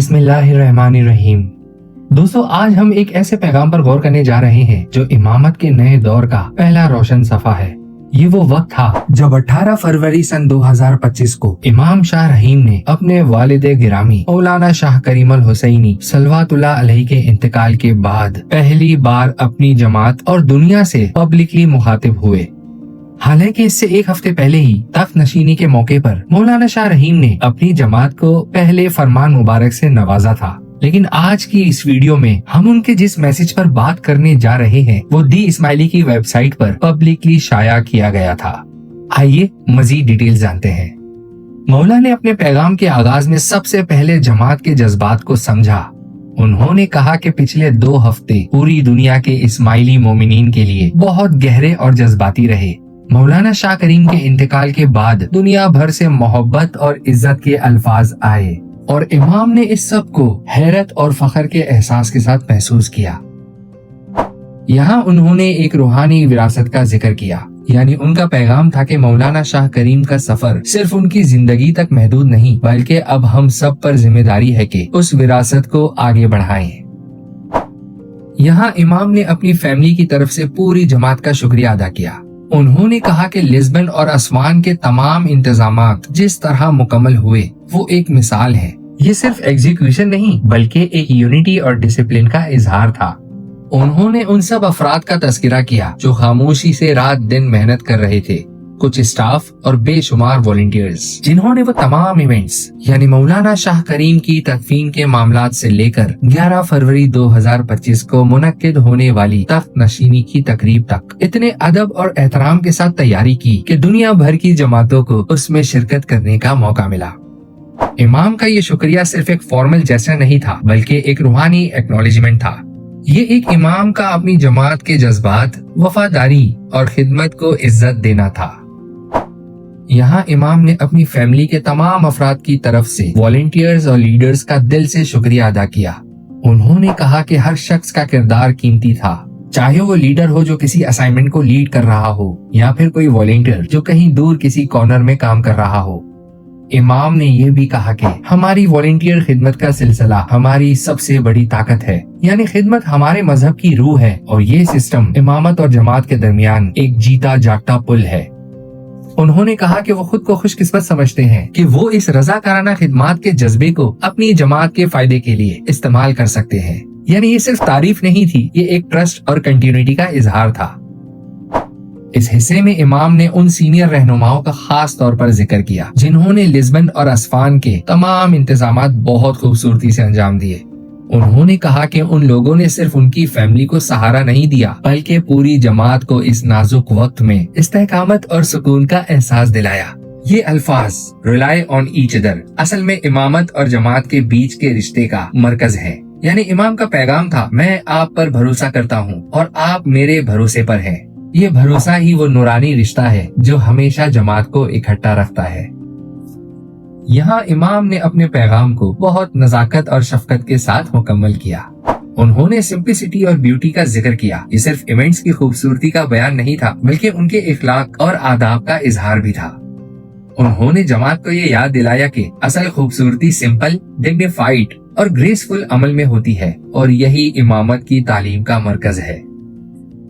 बिस्मिल्लाहिर्रहमानिर्रहीम। दोस्तों, आज हम एक ऐसे पैगाम पर गौर करने जा रहे हैं जो इमामत के नए दौर का पहला रोशन सफा है। ये वो वक्त था जब 18 फरवरी सन 2025 को इमाम शाह रहीम ने अपने वालिद गिरामी मौलाना शाह करीम अल हुसैनी सल्लल्लाहु अलैहि के इंतकाल के बाद पहली बार अपनी जमात और दुनिया से पब्लिकली मुखातिब हुए। हालांकि इससे एक हफ्ते पहले ही तख्त नशीनी के मौके पर मौलाना शाह रहीम ने अपनी जमात को पहले फरमान मुबारक से नवाजा था, लेकिन आज की इस वीडियो में हम उनके जिस मैसेज पर बात करने जा रहे हैं वो दी इस्माइली की वेबसाइट पर पब्लिकली शाया किया गया था। आइए मजीद डिटेल जानते हैं। मौला ने अपने पैगाम के आगाज में सबसे पहले जमात के जज्बात को समझा। उन्होंने कहा कि पिछले 2 हफ्ते पूरी दुनिया के इस्माइली मोमिनीन के लिए बहुत गहरे और जज्बाती रहे। मौलाना शाह करीम के इंतकाल के बाद दुनिया भर से मोहब्बत और इज्जत के अल्फाज आए और इमाम ने इस सब को हैरत और फख्र के एहसास के साथ महसूस किया। यहाँ उन्होंने एक रूहानी विरासत का जिक्र किया, यानी उनका पैगाम था कि मौलाना शाह करीम का सफर सिर्फ उनकी जिंदगी तक महदूद नहीं, बल्कि अब हम सब पर जिम्मेदारी है कि उस विरासत को आगे बढ़ाएं। यहाँ इमाम ने अपनी फैमिली की तरफ से पूरी जमात का शुक्रिया अदा किया। उन्होंने कहा कि लिस्बन और अस्वान के तमाम इंतजामात जिस तरह मुकम्मल हुए वो एक मिसाल है। ये सिर्फ एग्जीक्यूशन नहीं बल्कि एक यूनिटी और डिसिप्लिन का इजहार था। उन्होंने उन सब अफराद का तस्करा किया जो खामोशी से रात दिन मेहनत कर रहे थे, कुछ स्टाफ और बेशुमार वॉलंटियर्स जिन्होंने वो तमाम इवेंट्स यानी मौलाना शाह करीम की तदफीन के मामलात से लेकर 11 फरवरी 2025 को मुनक्किद होने वाली तख्त नशीनी की तकरीब तक इतने अदब और एहतराम के साथ तैयारी की कि दुनिया भर की जमातों को उसमें शिरकत करने का मौका मिला। इमाम का ये शुक्रिया सिर्फ एक फॉर्मल जेस्चर नहीं था बल्कि एक रूहानी एक्नॉलेजमेंट था। ये एक इमाम का अपनी जमात के जज्बात, वफादारी और खिदमत को इज्जत देना था। यहाँ इमाम ने अपनी फैमिली के तमाम अफराद की तरफ से वॉलंटियर्स और लीडर्स का दिल से शुक्रिया अदा किया। उन्होंने कहा कि हर शख्स का किरदार कीमती था, चाहे वो लीडर हो जो किसी असाइनमेंट को लीड कर रहा हो या फिर कोई वॉलंटियर जो कहीं दूर किसी कॉर्नर में काम कर रहा हो। इमाम ने ये भी कहा कि हमारी वॉलंटियर खिदमत का सिलसिला हमारी सबसे बड़ी ताकत है, यानी खिदमत हमारे मजहब की रूह है और ये सिस्टम इमामत और जमात के दरमियान एक जीता जागता पुल है। उन्होंने कहा कि वो खुद को खुशकिस्मत समझते हैं कि वो इस रज़ाकाराना खिदमत के जज्बे को अपनी जमात के फायदे के लिए इस्तेमाल कर सकते हैं। यानी ये सिर्फ तारीफ नहीं थी, ये एक ट्रस्ट और कंटिन्यूटी का इजहार था। इस हिस्से में इमाम ने उन सीनियर रहनुमाओं का खास तौर पर जिक्र किया जिन्होंने लिस्बन और अस्वान के तमाम इंतजामात बहुत खूबसूरती से अंजाम दिए। उन्होंने कहा कि उन लोगों ने सिर्फ उनकी फैमिली को सहारा नहीं दिया बल्कि पूरी जमात को इस नाजुक वक्त में इस्तेकामत और सुकून का एहसास दिलाया। ये अल्फाज रिलाई ऑन ईच अदर असल में इमामत और जमात के बीच के रिश्ते का मरकज है। यानी इमाम का पैगाम था, मैं आप पर भरोसा करता हूँ और आप मेरे भरोसे पर हैं। ये भरोसा ही वो नूरानी रिश्ता है जो हमेशा जमात को इकट्ठा रखता है। यहाँ इमाम ने अपने पैगाम को बहुत नजाकत और शफकत के साथ मुकम्मल किया। उन्होंने सिंप्लिसिटी और ब्यूटी का जिक्र किया। ये सिर्फ इवेंट्स की खूबसूरती का बयान नहीं था बल्कि उनके इखलाक और आदाब का इजहार भी था। उन्होंने जमात को ये याद दिलाया कि असल खूबसूरती सिंपल, डिग्निफाइड और ग्रेसफुल अमल में होती है और यही इमामत की तालीम का मरकज है।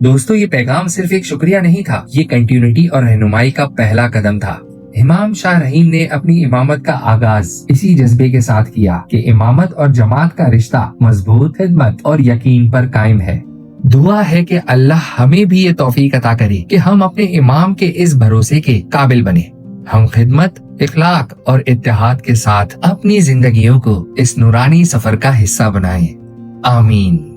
दोस्तों, ये पैगाम सिर्फ एक शुक्रिया नहीं था, ये कंटिन्यूटी और रहनुमाई का पहला कदम था। इमाम शाह रहीम ने अपनी इमामत का आगाज इसी जज्बे के साथ किया कि इमामत और जमात का रिश्ता मजबूत खिदमत और यकीन पर कायम है। दुआ है कि अल्लाह हमें भी ये तौफीक अता करे कि हम अपने इमाम के इस भरोसे के काबिल बने। हम खिदमत, इखलाक और इत्तेहाद के साथ अपनी जिंदगियों को इस नूरानी सफर का हिस्सा बनाएं। आमीन।